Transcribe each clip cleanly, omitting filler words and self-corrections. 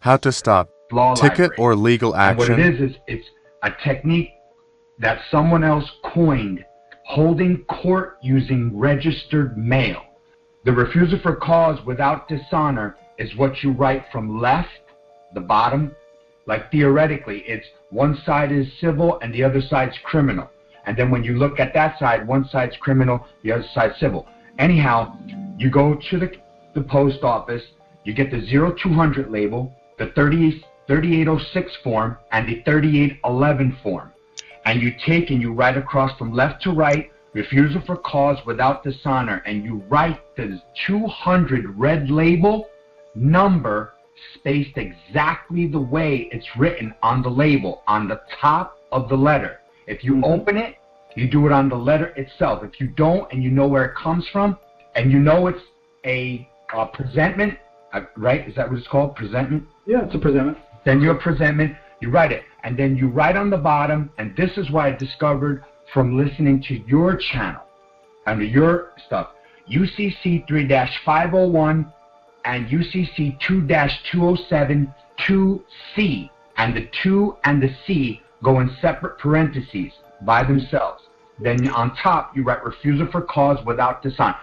How to stop law ticket library. or legal And what action. it is it's a technique that someone else coined, holding court using registered mail. The refusal for cause without dishonor is what you write from left, the bottom. Like theoretically, it's one side is civil and the other side's criminal. And then when you look at that side, one side's criminal, the other side's civil. Anyhow, you go to the post office, you get the 0200 label, the 3806 form, and the 3811 form. And you take and you write across from left to right, refusal for cause without dishonor, and you write the 200 red label number spaced exactly the way it's written on the label, on the top of the letter. If you open it, you do it on the letter itself. If you don't, and you know where it comes from, and you know it's a presentment, right? Is that what it's called? Presentment? Yeah, it's a presentment. Then you're a presentment, you write it. And then you write on the bottom, and this is what I discovered from listening to your channel, under your stuff, UCC 3-501 and UCC 2-207 2C. And the 2 and the C go in separate parentheses by themselves. Then on top, you write refusal for cause without dishonor.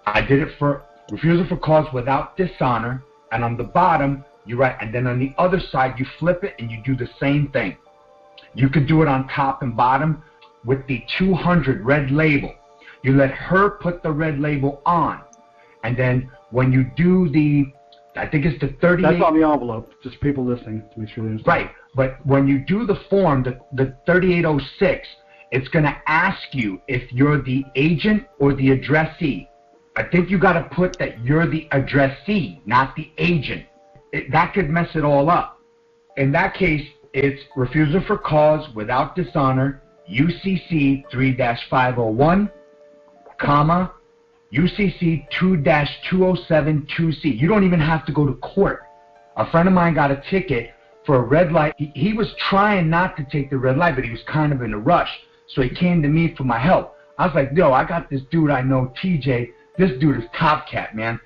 I did it for refusal for cause without dishonor, and on the bottom, you write, and then on the other side, you flip it and you do the same thing. You could do it on top and bottom with the 200 red label. You let her put the red label on, and then when you do the, I think it's the 38. That's on the envelope, just people listening to make sure they understand. Right, but when you do the form, the 3806, it's going to ask you if you're the agent or the addressee. I think you got to put that you're the addressee, not the agent. That could mess it all up. In that case, it's refusal for cause without dishonor, UCC 3-501, comma, UCC 2-207 2C. You don't even have to go to court. A friend of mine got a ticket for a red light. He was trying not to take the red light, but he was kind of in a rush. So he came to me for my help. I was like, yo, I got this dude I know, TJ. This dude is top cat, man.